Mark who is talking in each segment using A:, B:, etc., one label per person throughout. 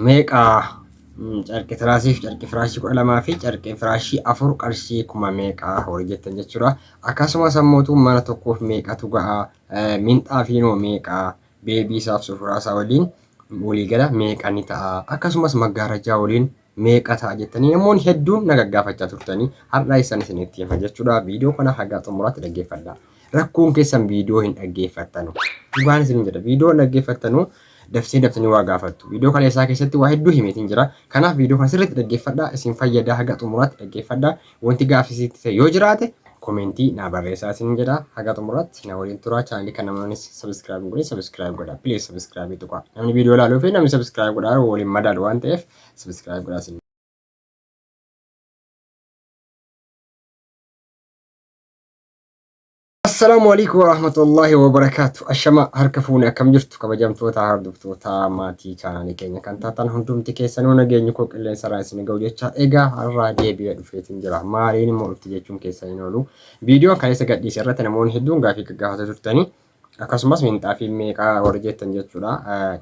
A: meeqaa carqii tiraasii fi carqii firaashii 12 fi carqii firaashii 4 qarshii kuma meeqaa horii jettan jechuudha. Akkasumas ammoo mana tokkoof meeqatu ga'a minxaa fi noo meeqaa beebii isaaf sufuraasaa waliin waliigala meeqa ni ta'a. Akkasumas maggaarajaa waliin meeqa ta'a jettanii namoonni hedduun na gaggaafachaa turtanii har'aa isaan isinitti hima jechuudha. Viidiyoo kana haga xumuraatti dhaggeeffadhaa. Rakkoon keessan viidiyoo hin dhaggeeffattanu. Dhugaan isin jedha viidiyoo dhaggeeffattanu daftanii waa gaafattu. Viidiyoo kana isaa keessatti waa hedduu himeetiin jira. Kanaaf viidiyoo kana sirriitti dhaggeeffadhaa. Isin fayyadaa haga xumuraatti dhaggeeffadhaa. Wanti gaafisiitti ta'e yoo jiraate komentii naa barreessaa isin jedha. Haga xumuraatti na waliin turaa. Chaanalii kana namni subscribe godhe subscribe godha. Please subscribe tuqaa. Namni viidiyoo ilaaluu fi namni subscribe godhaa waliin madaalu waan ta'eef subscribe godhaa isin. Assalamu alaikum warahmatullahi wabarakatuh. Ashama harka fuune akkam jirtu kabajamtoota hordoftoota maatii chaanalii keenya kan taatan hundumti keessanuu nageenyi koo qilleensa irraa isin ga'u jecha egaa har'aa deebi'ee dhufeetiin jira. Maaliin immoo dhufti jechuun keessan hin oolu. Viidiyoo kan isa gadhiise irratti namoonni hedduun gaafii gaafata turtanii akkasumas minxaa fi meeqaa warri jettan jechuudha.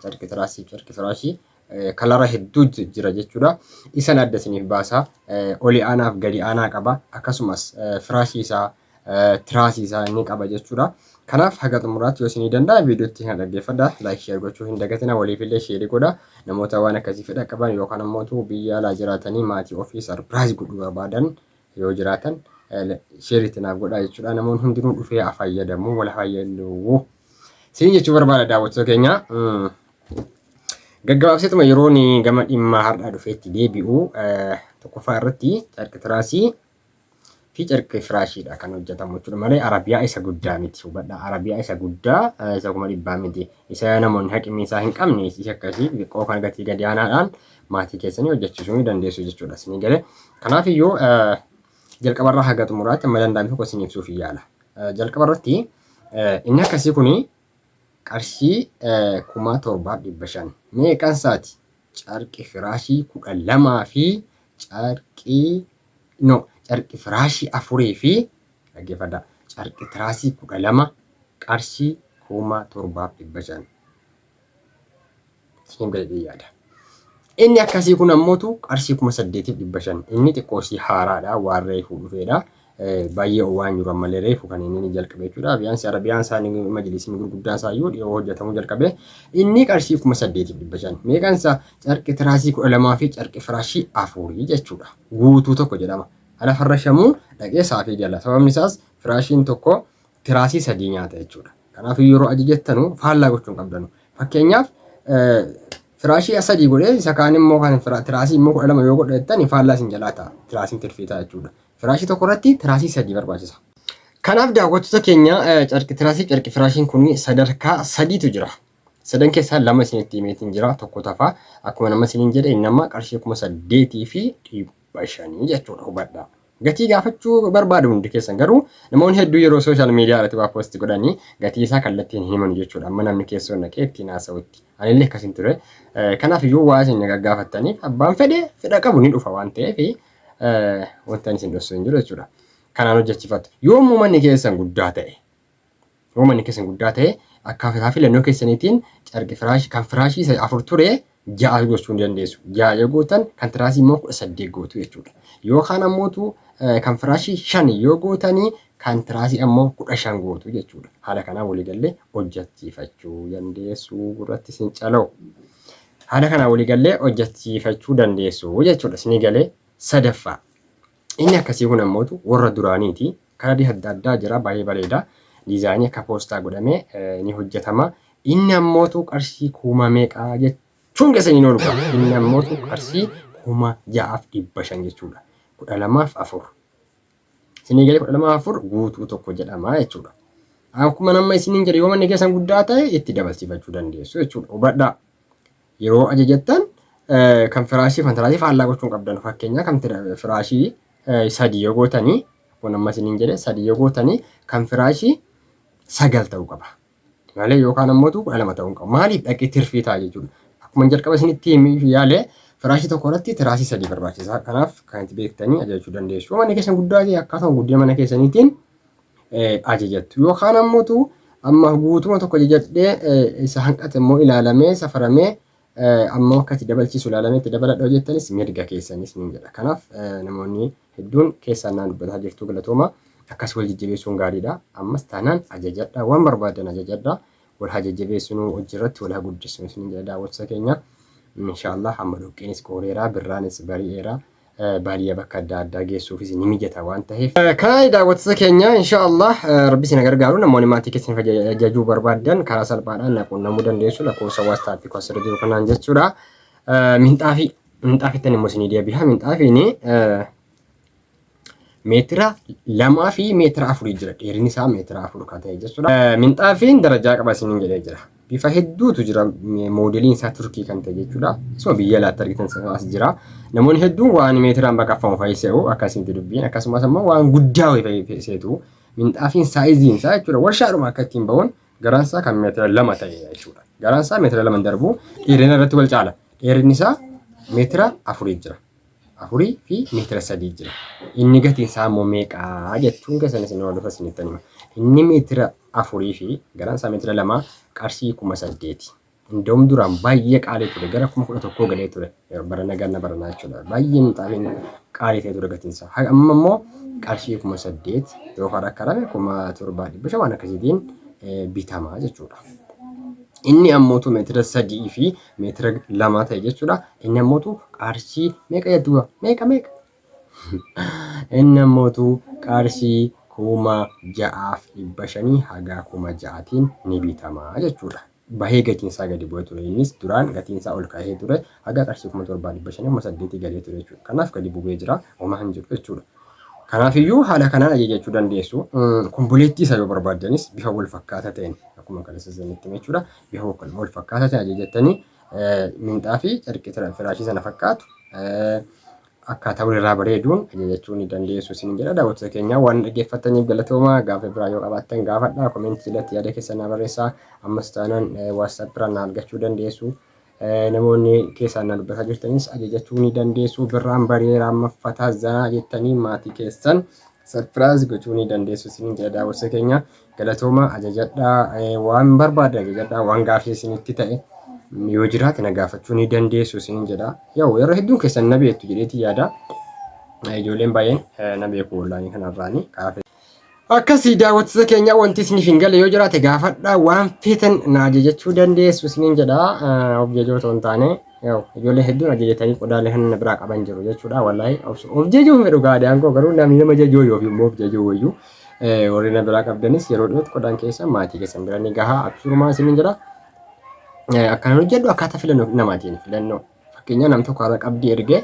A: Carqii tiraasii carqii firaashii kalara hedduu jira jechuudha. Isan adda isiniif baasa. Oli aanaaf gadi aanaa qaba. Akkasumas firaashii isaa tiraasii isaa inni qaba jechuudha. Kanaaf haga xumuraatti yoo isinii danda'a viidiyootti kan dhaggeeffadhaa. Laayik sheer gochuu hin dagatina. Waliifillee sheerii godha. Namoota waan akkasii fedha qaban yookaan ammoo biyya alaa jiraatanii maatii ofii sarpiraayiz godhuu barbaadan yoo jiraatan sheeriitti naaf godhaa jechuudha. Namoonni hundinuu dhufee fayyadamu wal fayyadu. Siin jechuu barbaada daawwattoota keenya. Gaggabaabseetuma yeroon gama dhimma har'aa dhufeetti deebi'u tokkoffaa irratti carqii tiraasii fi carqii firaashiidha kan hojjetamu jechuudha malee Arabiyaa isa guddaa miti hubadhaa. Arabiyaa isa guddaa isa kuma dhibbaa miti. Isa namoonni haqni isaa hin qabne isa akkasii xiqqoo kan gatii gadi aanaadhaan maatii keessanii hojjechiisuu ni dandeessu jechuudha. Isinii galee kanaaf iyyuu jalqabarraa haga xumuraatti amma danda'ame tokko isin ibsuuf yaala. Jalqabarratti inni akkasii kuni qarshii 17,500 meeqan isaati carqii firaashii 12 fi carqii carqii firaashii 4 fi dhaggeeffadhaa carqii tiraasii 12 qarshii 17,500 isin gadi yaada. Inni akkasii kun ammoo qarshii 8,500 inni xiqqoosii haaraadha waan reefuu dhufeedha. Baay'ee waan jiru ammallee reefu kan inni jalqabe jechuudha. Arabiyaan isaanii majlisiin gurguddaan isaa yoo dhiyoo hojjetamuu jalqabe inni qarshii 8,500 meeqan isaa carqii tiraasii 12 fi carqii firaashii 4 jechuudha. Guutuu tokko jedhama. Alafarra shamuu dhaqee saafii jala. Sababni isaas firaashiin tokko tiraasii 3 nyaata jechuudha. Kanaaf yeroo ajajettanu faallaa gochuun qabdanu. Fakkeenyaaf firaashii 3 godhee isa kaan immoo kan tiraasii immoo 12 yoo godhettani faallaa isin jalaa ta'a. Tiraasiin tirfiitaa jechuudha. Firaashii tokko irratti tiraasii 3 barbaachisa. Kanaaf daawwattoota keenya carqii tiraasii carqii firaashiin kun sadarkaa 3tu jira. Sadan keessaa 2 isinitti himeetiin jira. Tokko tafaa akkuma nama isiniin jedhe nama qarshii 8,000 fi 500 jechuudha hubadhaa. Gatii gaafachuu barbaadu hundi keessan garuu namoonni hedduu yeroo sooshaal miidiyaa irratti waa poosti godhanii gatii isaa kallattiin hin himan jechuudha. Amma namni keessoon dhaqee ittiin haasa'utti. Anillee akkasiin ture. Kanaaf iyyuu waa isin gaggaafattaniif abbaan fedha qabu ni dhufa waan ta'eef wanta isin dhosoo hin jiru jechuudha. Kanaan hojjechiifatu. Yoomuu manni keessan guddaa ta'e akkaataa filannoo keessaniitiin carqii firaashii kan firaashii 4 ture 6 gochuu ni dandeessu. 6 yoo gootan kan tiraasii immoo 18 gootu jechuudha. Yookaan ammoo kan firaashii 5 yoo gootanii kan tiraasii ammoo 15 gootu jechuudha. Haala kanaan waliigallee hojjechiifachuu dandeessu gurratti isin cala'u. Haala kanaan waliigallee hojjechiifachuu dandeessu jechuudha. Isinii galee sadaffaa. Inni akkasii kun ammoo warra duraaniiti. Karaa adda addaa jira baay'ee bareeda. Diizaayinii akka poostaa godhamee ni hojjetama. Inni ammoo qarshii 1,000 meeqaa jechuun keessanii oolu qaba. Inni ammoo qarshii 6,500 jechuudha. 12,400. Isinii galee 12,400 guutuu tokko jedhama jechuudha. Akkuma nama isiniin jedhe yoo manni keessan guddaa ta'e itti dabalsiifachuu dandeessu jechuudha. Hubadhaa. Yeroo ajajattan kan firaashii kan tiraasii faallaa gochuun qabdan fakkeenyaa kan firaashii 3 yoo gootanii akkuma nama isiniin jedhe 3 yoo gootanii kan firaashii 9 ta'uu qaba. Malee yookaan ammoo 12 ta'uu qaba. Maaliif dhaqee tirfii ta'a jechuudha. Akkuma jalqaba isinitti himuu yaalee firaashii tokko irratti tiraasii 3 barbaachisa. Kanaaf kan itti beektanii ajajachuu dandeessu. Manni keessan guddaa ta'e akkaataa guddina mana keessaniitiin ajajattu. Yookaan ammoo amma guutuma tokko ajajadhee isa hanqate immoo ilaalamee safaramee ammoo akkatti dabalchiisu ilaalameetti dabaladha jettanis mirga keessanis ni jedha. Kanaaf namoonni hedduun keessaan naan dubbataa jirtu galatooma. Akkas wal jajjabeessuun gaariidha. Ammas taanaan ajajadha. Waan barbaadan ajajadha. Wal haa jajjabeessinuu hojirratti wal haa guddisnu isin jedha daawwattoota keenya. Inshaallah hamma dhoqqeenis qooreera birraanis bari'eera. Baadiyyaa bakka adda addaa geessuufis ni mijata waan ta'eef. Kana daawwattoota keenya inshaallah rabbi isin gargaaru namoonni maatii keessan ajajuu barbaadan karaa salphaadhaan quunnamuu dandeessu lakkoofsa waatsaappii kan asirra jiru kanaan jechuudha. Minxaafiitti immoo isin deebi'a. Minxaafiin meetira 2 fi meetira 4 jira. Dheerinni isaa meetira 4 kan ta'e jechuudha. Minxaafiin darajaa qaba isin jedhee jira. Bifa hedduutu jira moodeliin isaa turkii kan ta'e jechuudha. Isuma biyya alaatti argitan as jira. Namoonni hedduun waan meetiraan baqaffamu fayyisuu akkasitti dubbiin akkasumas immoo waan guddaa fayyisuu minxaafiin saayiziin isaa jechuudha. Warshaadhuma akka ittiin ba'uun garaan isaa kan meetira 2 ta'e jechuudha. Garaan isaa meetira 2 darbu dheerina irratti wal caala. Dheerinni isaa meetira 4 jira. 4 fi meetira 3 jira. Inni gatiin isaa immoo meeqaa jechuun keessan isin wal dhufa isinitti hima. Inni meetira 4 fi garaan isaa meetira 2 qarshii 8,000. Indoom duraan baay'ee qaalii ture gara 11,000 galee ture barana ganna baranaa jechuudha. Baay'ee minxaafiin qaalii ta'e ture gatiin isaa. Amma immoo qarshii 8,000 yookaan akka rabe 7,500 waan akkasiitiin bitama jechuudha. Inni ammootu meetira 3 fi meetira 2 ta'e jechuudha. Inni ammootu qarshii meeqa jedhuudha? Meeqa? Inni ammootu qarshii 6,500 haga 6,000tiin ni bitama jechuudha. Bahee gatiin isaa gadi bu'ee ture. Innis duraan gatiin isaa ol ka'ee ture haga qarshii 7,500 galee ture jechuudha. Kanaaf gadi bu'ee jira. Homaa hin jiru jechuudha. Kanaafiyyuu haala kanaan ajajachuu dandeessu. Komboleettii isaa yoo barbaadanis bifa wal fakkaataa ta'een akkuma kana sasanitti jechuudha. Bifa wal fakkaataa ta'een ajajattanii minxaafii carqii firaashii sana fakkaatu akkaataa walirraa bareeduun ajajachuu ni dandeessu isin jedha. Daawwattoota keenya waan dhaggeeffataniif galatooma. Gaafa biraa yoo qabaattan gaafadha. Koomeentii irratti yaada keessan naa barreessaa. Ammas taanaan waatsaappii irraa na argachuu dandeessu. Namoonni keessaan na dubbataa jirtanis ajajachuu ni dandeessu. Birraan bareeraa maffataa zanaa jettanii maatii keessan sarpiraayis gochuu ni dandeessu isin jedha. Daawwattoota keenya galatooma ajajadhaa. Waan barbaaddan ajajadhaa. Waan gaafii isinitti ta'e yoo jiraate na gaafachuu ni dandeessu isin jedha. Yeroo hedduun keessan na beektu jedheeti yaada. Ijoolleen baay'een na beeku wallaanii kanarraani. Akkasii daawwattoota keenya wanti isiniif hin galle yoo jiraate gaafadhaa. Waan feetan na ajajachuu dandeessu isin jedha. Of jajoo ta'uu hin taane ijoollee hedduun ajajatanii qodaalee kan biraa qaban jiru jechuudha. Wallaahi of jajoo fedhu gaadhaan koo garuu namni nama jajoo yoo fi immoo of jajoo wayyuu warri na biraa qabdanis yeroo dhiyootti qodaan keessan maatii keessan bira ni gahaa absuurumaa isin jedha. Akkanaan hojjedhu akkaataa filannoo namaatiin filannoo fakkeenyaa nam tokko haala qabdii ergee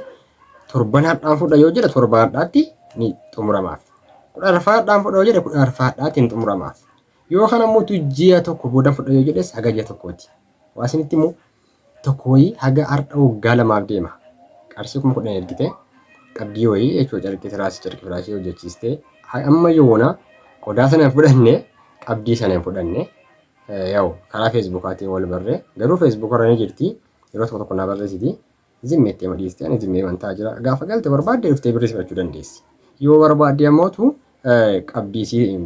A: torban hadhaan fudha yoo jedhe torban hadhaatti ni xumuramaaf. 10 hadhaan fudha yoo jedhe 10 hadhaatiin xumuramaaf. Yoo kana immoo ji'a tokko booda fudha yoo jedhes haga ji'a tokkooti. Waa isinitti immoo tokko wayii haga har'a waggaa 2 deema. Qarshii 10,000 ergite qabdii wayii jechuudha carqii firaashii hojjechiistee amma yoona qodaa sana fudhanne qabdii sana fudhanne karaa feesbuukaatiin wal barree garuu feesbuukarra ni jirti yeroo tokko na barreessiti zimmeettee madhiistee ani zimmee wantaa jira gaafa galte barbaadde dhuftee birrii fudhachuu dandeessi. Yoo barbaadde ammootu qabdii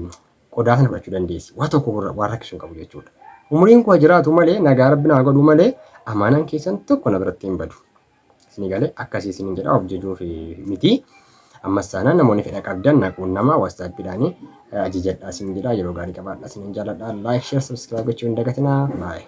A: qodaa sana fudhachuu dandeessi. Waa tokko waan rakkisuu qabu jechuudha. Umuriin koo jiraatu malee nagaa rabbi naa godhu malee amaanaan keessan tokko na biratti hin badu. Isin galee akkasii isin jedha of jajuuf miti. Ammas taanaan namoonni fedha qabdan naquun nama waatsaappidhaanii ajajadhaa isin jedha. Yeroo gaarii qabaadhaa isin jaalladhaa. Like, share, subscribe gochuu hin dagatinaa. Bye.